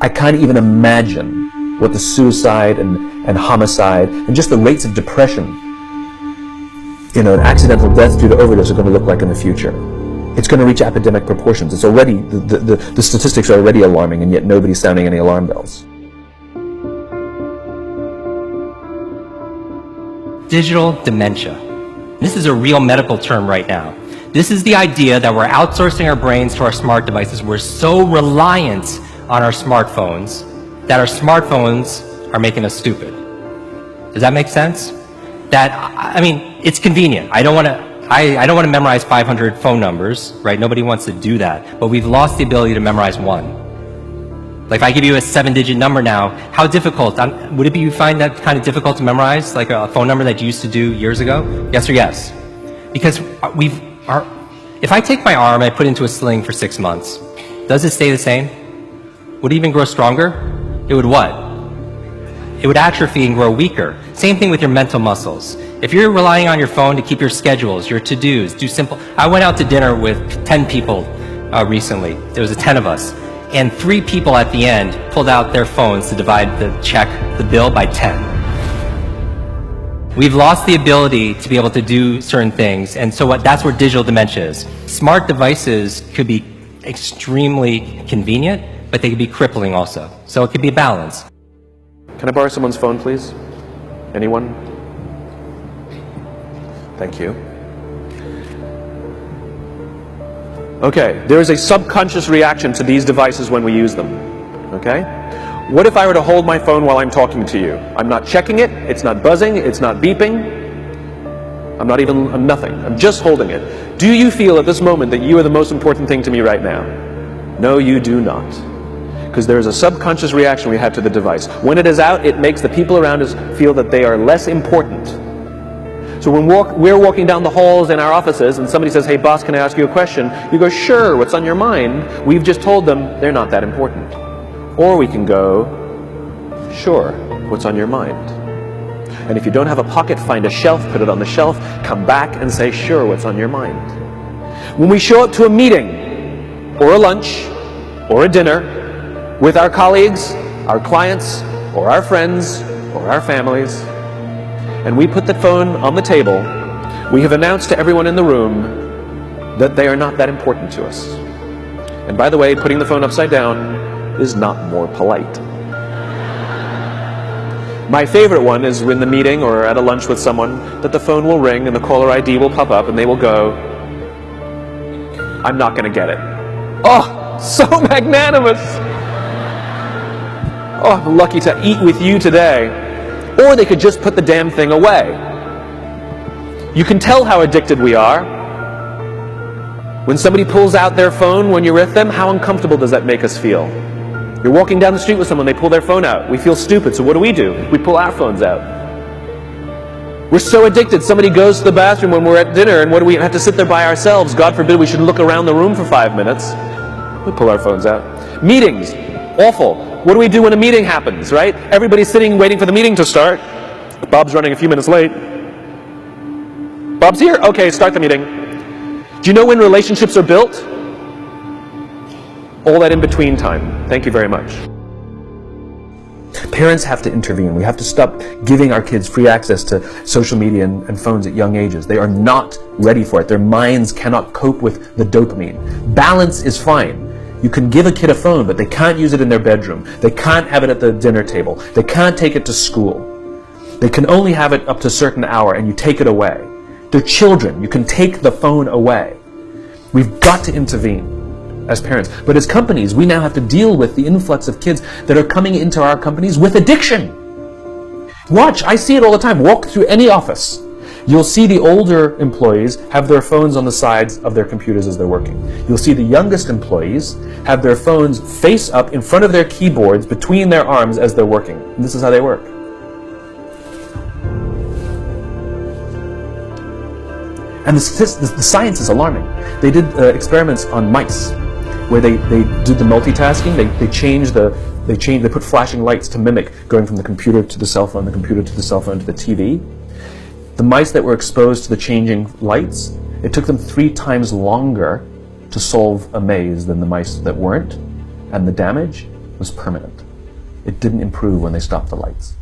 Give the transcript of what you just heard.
I can't even imagine what the suicide and homicide and just the rates of depression, an accidental death due to overdose are going to look like in the future. It's going to reach epidemic proportions. It's already, the statistics are already alarming, and yet nobody's sounding any alarm bells. Digital dementia. This is a real medical term right now. This is the idea that we're outsourcing our brains to our smart devices. We're so reliant on our smartphones that our smartphones are making us stupid. Does that make sense? It's convenient. I don't want to memorize 500 phone numbers, right? Nobody wants to do that. But we've lost the ability to memorize one. Like if I give you a 7-digit number now, how difficult? Would it be you find that kind of difficult to memorize, like a phone number that you used to do years ago? Yes or yes? Because if I take my arm and I put it into a sling for 6 months, does it stay the same? Would it even grow stronger? It would what? It would atrophy and grow weaker. Same thing with your mental muscles. If you're relying on your phone to keep your schedules, your to-dos, I went out to dinner with 10 people recently. There was 10 of us. And 3 people at the end pulled out their phones to divide the bill by 10. We've lost the ability to be able to do certain things, and so that's where digital dementia is. Smart devices could be extremely convenient, but they could be crippling also. So it could be a balance. Can I borrow someone's phone, please? Anyone? Thank you. Okay, there is a subconscious reaction to these devices when we use them. Okay? What if I were to hold my phone while I'm talking to you? I'm not checking it, it's not buzzing, it's not beeping. I'm nothing. I'm just holding it. Do you feel at this moment that you are the most important thing to me right now? No, you do not. Because there is a subconscious reaction we have to the device. When it is out, it makes the people around us feel that they are less important. So when we're walking down the halls in our offices and somebody says, "Hey boss, can I ask you a question?" You go, "Sure, what's on your mind?" We've just told them they're not that important. Or we can go, "Sure, what's on your mind?" And if you don't have a pocket, find a shelf, put it on the shelf, come back and say, "Sure, what's on your mind?" When we show up to a meeting, or a lunch, or a dinner, with our colleagues, our clients, or our friends, or our families, and we put the phone on the table, we have announced to everyone in the room that they are not that important to us. And by the way, putting the phone upside down is not more polite. My favorite one is in the meeting or at a lunch with someone that the phone will ring and the caller ID will pop up and they will go, "I'm not going to get it." Oh, so magnanimous! Oh, I'm lucky to eat with you today. Or they could just put the damn thing away. You can tell how addicted we are. When somebody pulls out their phone when you're with them, how uncomfortable does that make us feel? You're walking down the street with someone, they pull their phone out. We feel stupid, so what do? We pull our phones out. We're so addicted. Somebody goes to the bathroom when we're at dinner, and what do we have to sit there by ourselves? God forbid we should look around the room for 5 minutes. We pull our phones out. Meetings, awful. What do we do when a meeting happens, right? Everybody's sitting waiting for the meeting to start. Bob's running a few minutes late. Bob's here? Okay, start the meeting. Do you know when relationships are built? All that in between time. Thank you very much. Parents have to intervene. We have to stop giving our kids free access to social media and phones at young ages. They are not ready for it. Their minds cannot cope with the dopamine. Balance is fine. You can give a kid a phone, but they can't use it in their bedroom. They can't have it at the dinner table. They can't take it to school. They can only have it up to a certain hour, and you take it away. They're children. You can take the phone away. We've got to intervene as parents. But as companies, we now have to deal with the influx of kids that are coming into our companies with addiction. Watch, I see it all the time. Walk through any office. You'll see the older employees have their phones on the sides of their computers as they're working. You'll see the youngest employees have their phones face up in front of their keyboards between their arms as they're working. And this is how they work. And the science is alarming. They did experiments on mice where they did the multitasking. They put flashing lights to mimic going from the computer to the cell phone, the computer to the cell phone to the TV. The mice that were exposed to the changing lights, it took them 3 times longer to solve a maze than the mice that weren't. And the damage, was permanent. It didn't improve when they stopped the lights.